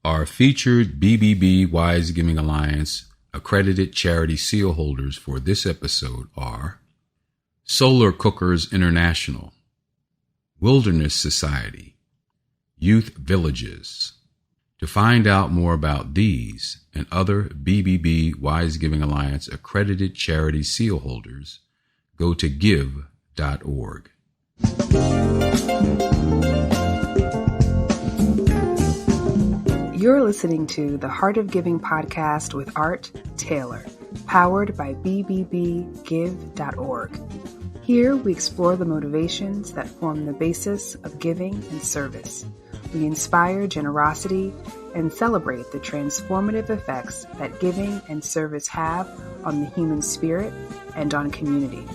Our featured BBB Wise Giving Alliance accredited charity seal holders for this episode are Solar Cookers International, Wilderness Society, Youth Villages. To find out more about these and other BBB Wise Giving Alliance accredited charity seal holders, go to give.org. You're listening to the Heart of Giving podcast with Art Taylor, powered by bbbgive.org. Here we explore the motivations that form the basis of giving and service. We inspire generosity and celebrate the transformative effects that giving and service have on the human spirit and on community.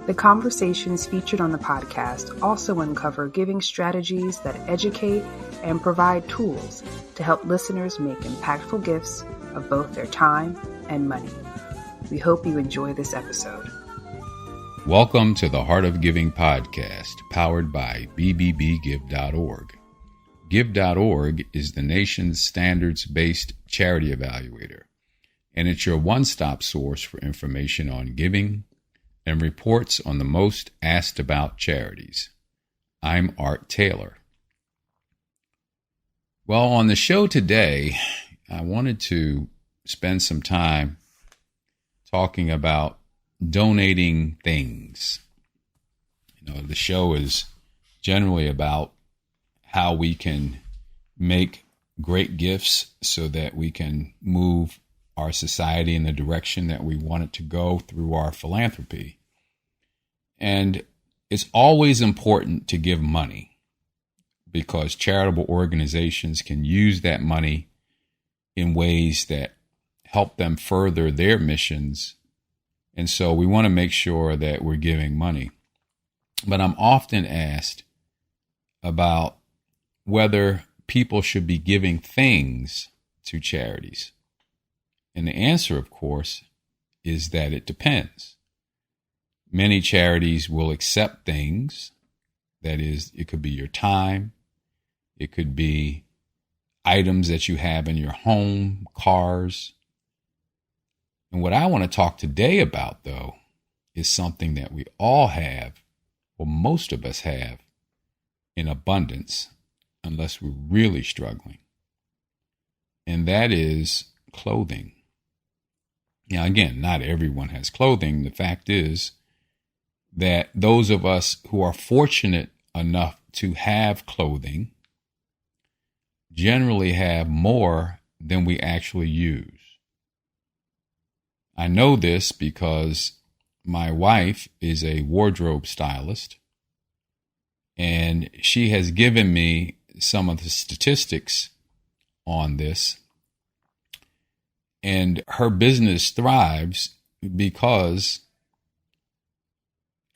The conversations featured on the podcast also uncover giving strategies that educate and provide tools to help listeners make impactful gifts of both their time and money. We hope you enjoy this episode. Welcome to the Heart of Giving podcast, powered by bbbgive.org. Give.org is the nation's standards-based charity evaluator, and it's your one-stop source for information on giving and reports on the most asked about charities. I'm Art Taylor. Well, on the show today, I wanted to spend some time talking about donating things. The show is generally about how we can make great gifts so that we can move our society in the direction that we want it to go through our philanthropy. And it's always important to give money, because charitable organizations can use that money in ways that help them further their missions. And so we want to make sure that we're giving money. But I'm often asked about whether people should be giving things to charities. And the answer, of course, is that it depends. Many charities will accept things. That is, it could be your time. It could be items that you have in your home, cars. And what I want to talk today about, though, is something that we all have, or most of us have, in abundance, unless we're really struggling. And that is clothing. Now, again, not everyone has clothing. The fact is that those of us who are fortunate enough to have clothing generally have more than we actually use. I know this because my wife is a wardrobe stylist, and she has given me some of the statistics on this. And her business thrives because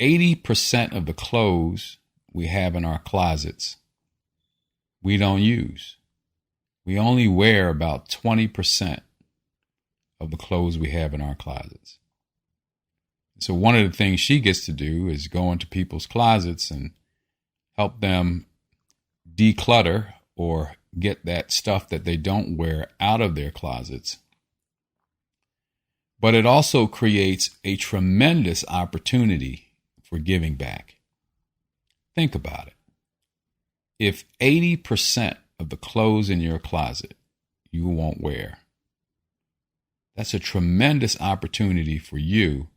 80% of the clothes we have in our closets we don't use. We only wear about 20% of the clothes we have in our closets. So one of the things she gets to do is go into people's closets and help them declutter or get that stuff that they don't wear out of their closets. But it also creates a tremendous opportunity for giving back. Think about it. If 80% of the clothes in your closet you won't wear, that's a tremendous opportunity for you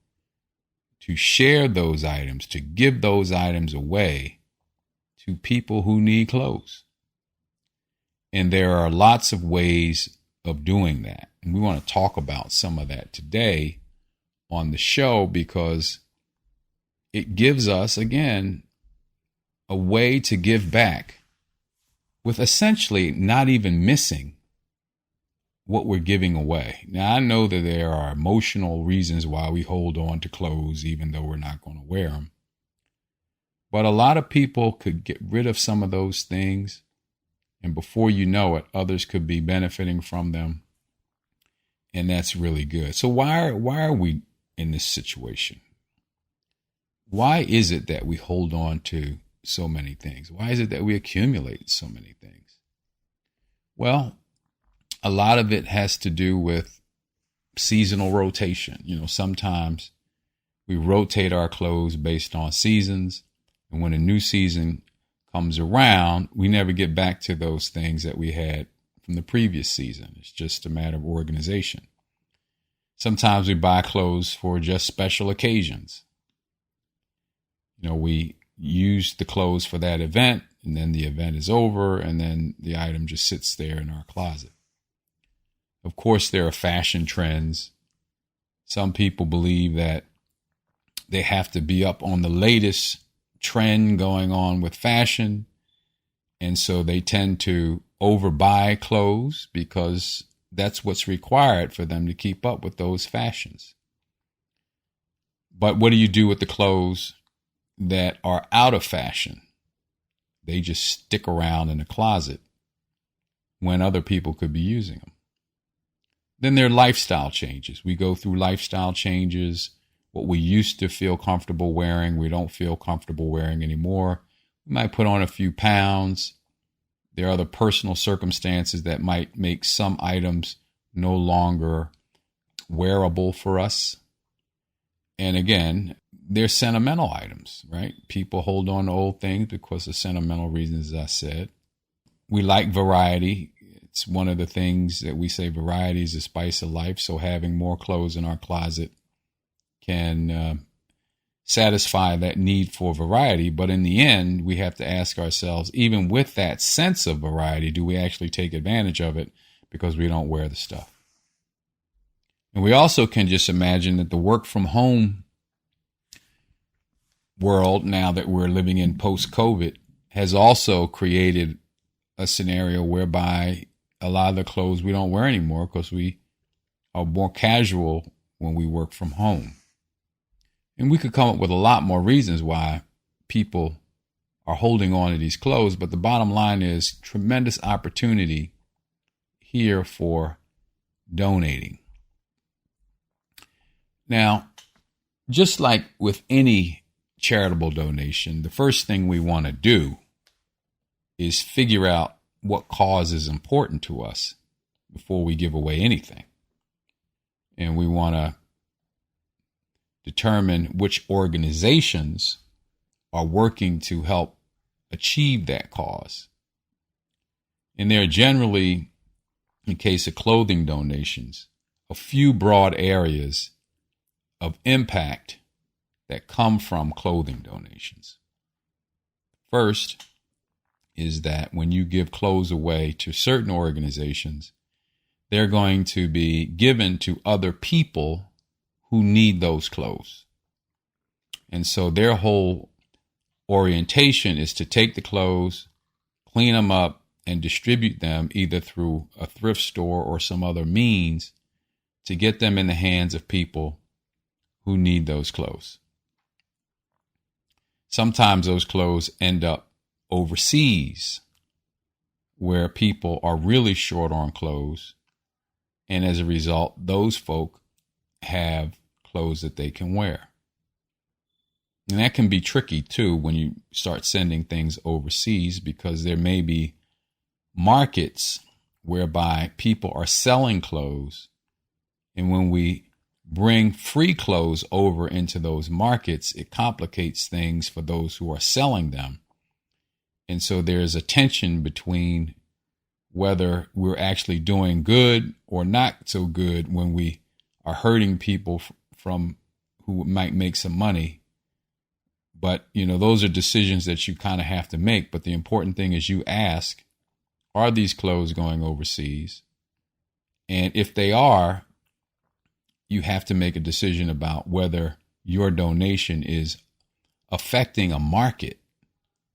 to share those items, to give those items away to people who need clothes. And there are lots of ways of doing that. And we want to talk about some of that today on the show, because it gives us, again, a way to give back with essentially not even missing what we're giving away. Now, I know that there are emotional reasons why we hold on to clothes even though we're not going to wear them. But a lot of people could get rid of some of those things, and before you know it, others could be benefiting from them. And that's really good. So why are we in this situation? Why is it that we hold on to so many things? Why is it that we accumulate so many things? Well, a lot of it has to do with seasonal rotation. Sometimes we rotate our clothes based on seasons. And when a new season comes around, we never get back to those things that we had from the previous season. It's just a matter of organization. Sometimes we buy clothes for just special occasions. We use the clothes for that event, and then the event is over, and then the item just sits there in our closet. Of course, there are fashion trends. Some people believe that they have to be up on the latest trend going on with fashion. And so they tend to overbuy clothes because that's what's required for them to keep up with those fashions. But what do you do with the clothes that are out of fashion? They just stick around in the closet when other people could be using them. Then there are lifestyle changes. We go through lifestyle changes. What we used to feel comfortable wearing, we don't feel comfortable wearing anymore. We might put on a few pounds. There are other personal circumstances that might make some items no longer wearable for us. And again, they're sentimental items, right? People hold on to old things because of sentimental reasons, as I said. We like variety. It's one of the things that we say variety is the spice of life. So having more clothes in our closet can satisfy that need for variety. But in the end, we have to ask ourselves, even with that sense of variety, do we actually take advantage of it because we don't wear the stuff? And we also can just imagine that the work from home world, now that we're living in post-COVID, has also created a scenario whereby a lot of the clothes we don't wear anymore because we are more casual when we work from home. And we could come up with a lot more reasons why people are holding on to these clothes, but the bottom line is tremendous opportunity here for donating. Now, just like with any charitable donation, the first thing we want to do is figure out what cause is important to us before we give away anything. And we want to determine which organizations are working to help achieve that cause. And there are generally, in case of clothing donations, a few broad areas of impact that come from clothing donations. First is that when you give clothes away to certain organizations, they're going to be given to other people who need those clothes. And so their whole orientation is to take the clothes, clean them up, and distribute them either through a thrift store or some other means to get them in the hands of people who need those clothes. Sometimes those clothes end up overseas where people are really short on clothes. And as a result, those folk have clothes that they can wear. And that can be tricky too when you start sending things overseas, because there may be markets whereby people are selling clothes. And when we bring free clothes over into those markets, it complicates things for those who are selling them. And so there's a tension between whether we're actually doing good or not so good when we are hurting people from who might make some money. But, those are decisions that you kind of have to make. But the important thing is you ask, are these clothes going overseas? And if they are, you have to make a decision about whether your donation is affecting a market.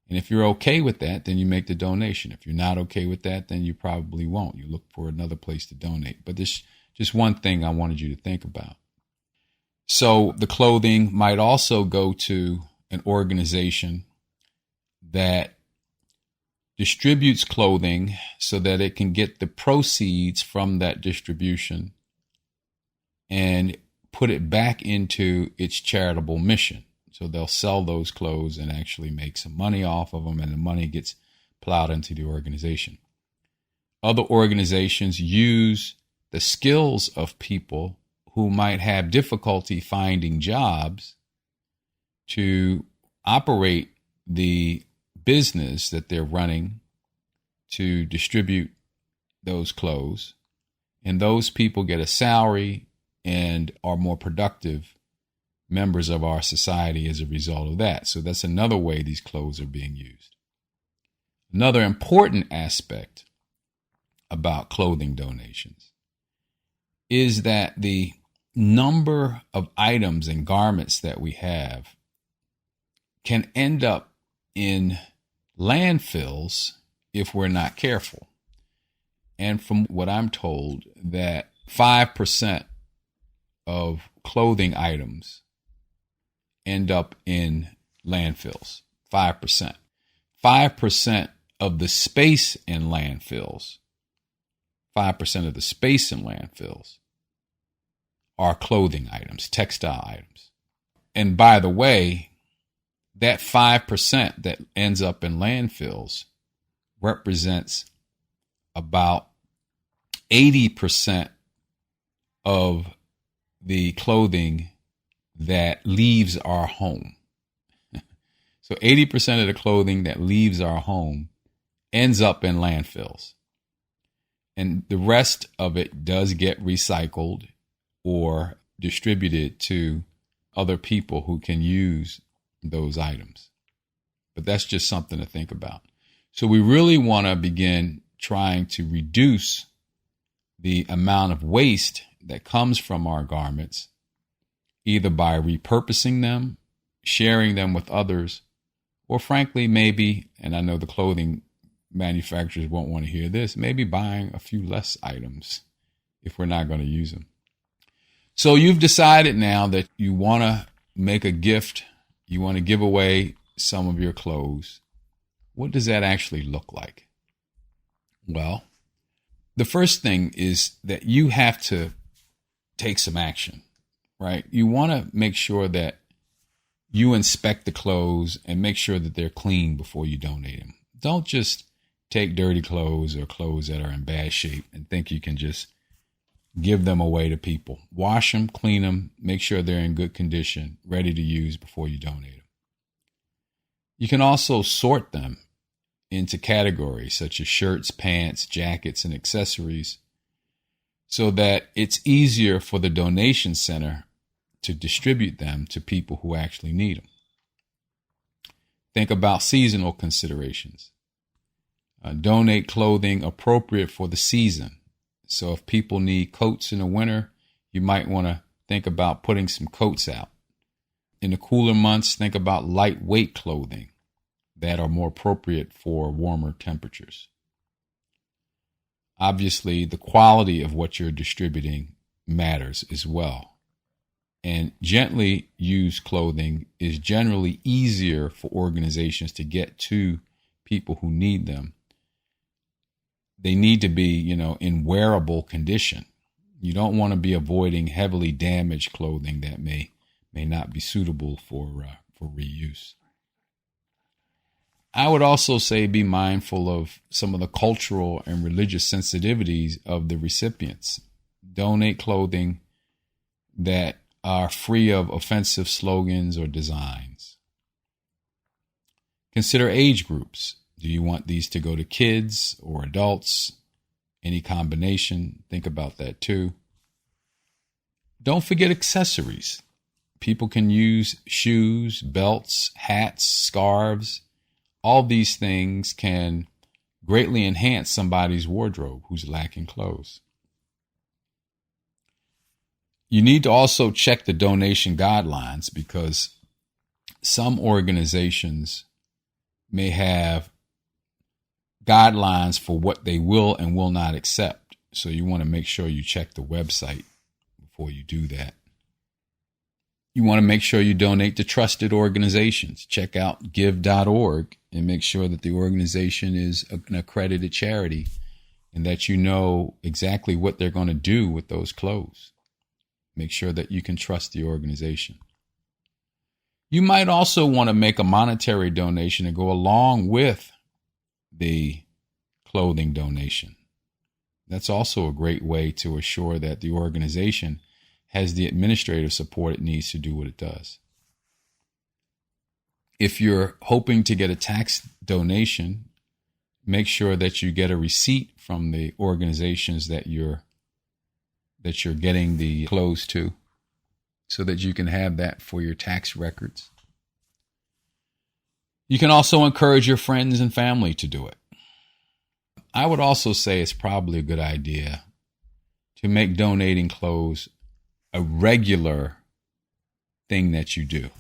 And if you're okay with that, then you make the donation. If you're not okay with that, then you probably won't. You look for another place to donate. But this just one thing I wanted you to think about. So the clothing might also go to an organization that distributes clothing so that it can get the proceeds from that distribution and put it back into its charitable mission. So they'll sell those clothes and actually make some money off of them, and the money gets plowed into the organization. Other organizations use the skills of people who might have difficulty finding jobs to operate the business that they're running to distribute those clothes. And those people get a salary and are more productive members of our society as a result of that. So that's another way these clothes are being used. Another important aspect about clothing donations is that the number of items and garments that we have can end up in landfills if we're not careful. And from what I'm told, that 5% of clothing items end up in landfills. 5%. 5% of the space in landfills, 5% of the space in landfills are clothing items, textile items. And by the way, that 5% that ends up in landfills represents about 80% of the clothing that leaves our home. So 80% of the clothing that leaves our home ends up in landfills. And the rest of it does get recycled or distributed to other people who can use those items. But that's just something to think about. So we really want to begin trying to reduce the amount of waste that comes from our garments, either by repurposing them, sharing them with others, or frankly, maybe, and I know the clothing manufacturers won't want to hear this, maybe buying a few less items if we're not going to use them. So you've decided now that you want to make a gift, you want to give away some of your clothes. What does that actually look like? Well, the first thing is that you have to take some action, right? You want to make sure that you inspect the clothes and make sure that they're clean before you donate them. Don't just take dirty clothes or clothes that are in bad shape and think you can just give them away to people. Wash them, clean them, make sure they're in good condition, ready to use before you donate them. You can also sort them into categories such as shirts, pants, jackets, and accessories so that it's easier for the donation center to distribute them to people who actually need them. Think about seasonal considerations. Donate clothing appropriate for the season. So if people need coats in the winter, you might want to think about putting some coats out. In the cooler months, think about lightweight clothing that are more appropriate for warmer temperatures. Obviously, the quality of what you're distributing matters as well. And gently used clothing is generally easier for organizations to get to people who need them. They need to be, in wearable condition. You don't want to be avoiding heavily damaged clothing that may not be suitable for reuse. I would also say be mindful of some of the cultural and religious sensitivities of the recipients. Donate clothing that are free of offensive slogans or designs. Consider age groups. Do you want these to go to kids or adults? Any combination? Think about that too. Don't forget accessories. People can use shoes, belts, hats, scarves. All these things can greatly enhance somebody's wardrobe who's lacking clothes. You need to also check the donation guidelines because some organizations may have guidelines for what they will and will not accept. So you want to make sure you check the website before you do that. You want to make sure you donate to trusted organizations. Check out give.org and make sure that the organization is an accredited charity and that you know exactly what they're going to do with those clothes. Make sure that you can trust the organization. You might also want to make a monetary donation to go along with the clothing donation. That's also a great way to assure that the organization has the administrative support it needs to do what it does. If you're hoping to get a tax donation, make sure that you get a receipt from the organizations that you're getting the clothes to, so that you can have that for your tax records. You can also encourage your friends and family to do it. I would also say it's probably a good idea to make donating clothes a regular thing that you do.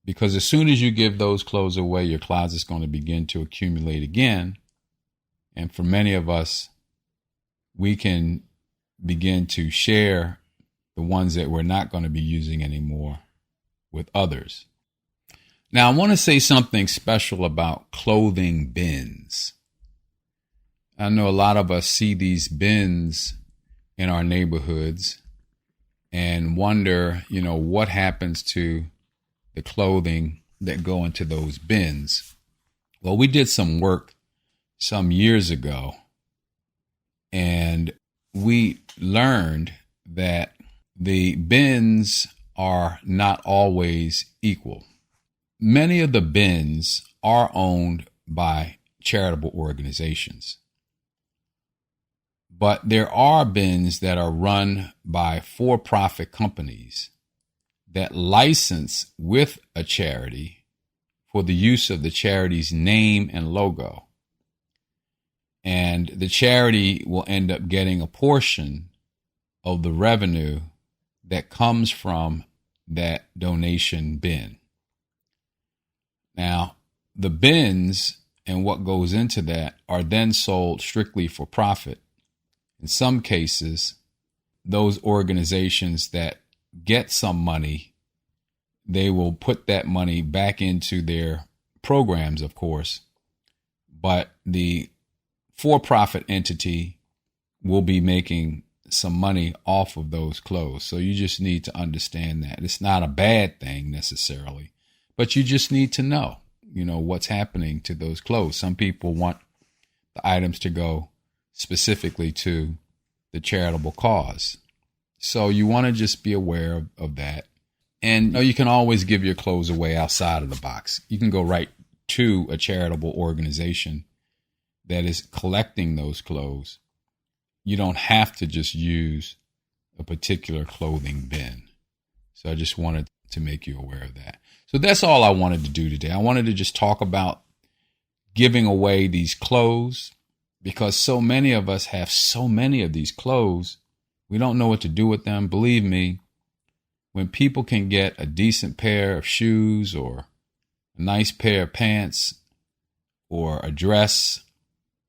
Because as soon as you give those clothes away, your closet's going to begin to accumulate again. And for many of us, we can begin to share the ones that we're not going to be using anymore with others. Now, I want to say something special about clothing bins. I know a lot of us see these bins in our neighborhoods and wonder, what happens to the clothing that go into those bins. Well, we did some work some years ago, and we learned that the bins are not always equal. Many of the bins are owned by charitable organizations, but there are bins that are run by for-profit companies that license with a charity for the use of the charity's name and logo. And the charity will end up getting a portion of the revenue that comes from that donation bin. Now, the bins and what goes into that are then sold strictly for profit. In some cases, those organizations that get some money, they will put that money back into their programs, of course, but the for-profit entity will be making some money off of those clothes. So you just need to understand that. It's not a bad thing necessarily, but you just need to know, what's happening to those clothes. Some people want the items to go specifically to the charitable cause. So you want to just be aware of that. And you can always give your clothes away outside of the box. You can go right to a charitable organization that is collecting those clothes. You don't have to just use a particular clothing bin. So I just wanted to make you aware of that. So that's all I wanted to do today. I wanted to just talk about giving away these clothes, because so many of us have so many of these clothes. We don't know what to do with them. Believe me, when people can get a decent pair of shoes or a nice pair of pants or a dress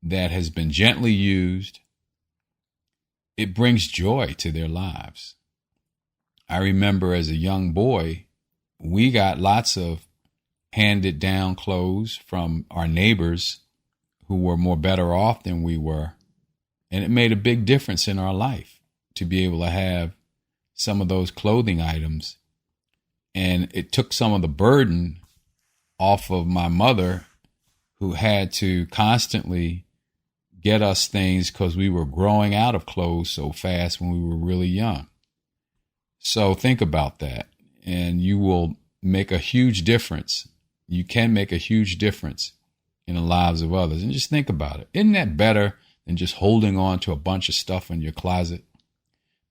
that has been gently used, it brings joy to their lives. I remember as a young boy, we got lots of handed down clothes from our neighbors who were more better off than we were. And it made a big difference in our life to be able to have some of those clothing items. And it took some of the burden off of my mother, who had to constantly get us things because we were growing out of clothes so fast when we were really young. So think about that, and you will make a huge difference. You can make a huge difference in the lives of others. And just think about it. Isn't that better than just holding on to a bunch of stuff in your closet?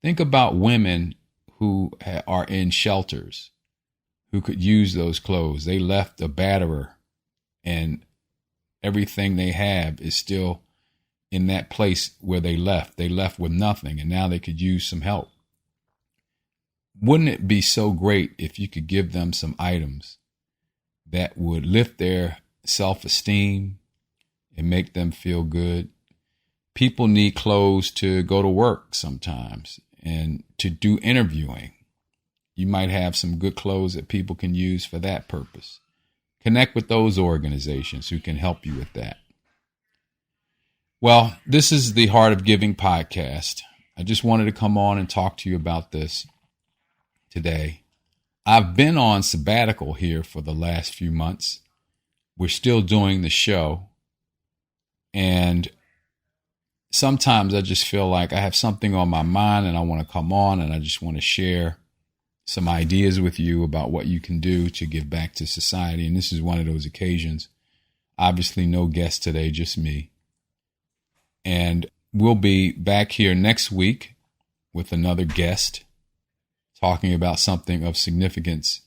Think about women who are in shelters who could use those clothes. They left a batterer, and everything they have is still in that place where they left. They left with nothing, and now they could use some help. Wouldn't it be so great if you could give them some items that would lift their self-esteem and make them feel good? People need clothes to go to work sometimes and to do interviewing. You might have some good clothes that people can use for that purpose. Connect with those organizations who can help you with that. Well, this is the Heart of Giving podcast. I just wanted to come on and talk to you about this today. I've been on sabbatical here for the last few months. We're still doing the show. And sometimes I just feel like I have something on my mind and I want to come on and I just want to share some ideas with you about what you can do to give back to society. And this is one of those occasions. Obviously, no guest today, just me. And we'll be back here next week with another guest talking about something of significance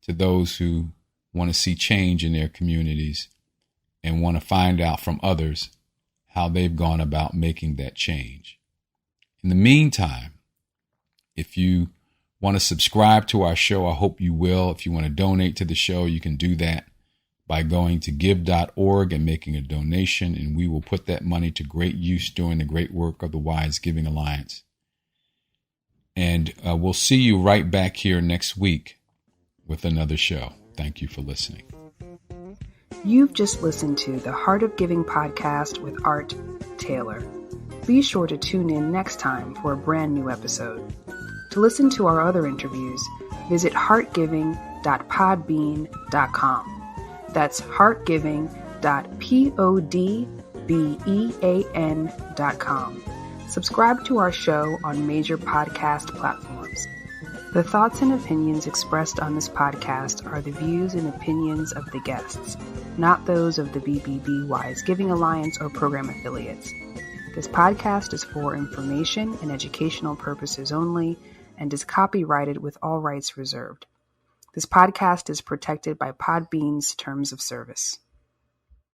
to those who want to see change in their communities and want to find out from others how they've gone about making that change. In the meantime, if you want to subscribe to our show, I hope you will. If you want to donate to the show, you can do that by going to give.org and making a donation, and we will put that money to great use doing the great work of the Wise Giving Alliance. And we'll see you right back here next week with another show. Thank you for listening. You've just listened to the Heart of Giving podcast with Art Taylor. Be sure to tune in next time for a brand new episode. To listen to our other interviews, visit heartgiving.podbean.com. That's heartgiving.podbean.com. Subscribe to our show on major podcast platforms. The thoughts and opinions expressed on this podcast are the views and opinions of the guests, not those of the BBB Wise Giving Alliance or program affiliates. This podcast is for information and educational purposes only and is copyrighted with all rights reserved. This podcast is protected by Podbean's terms of service.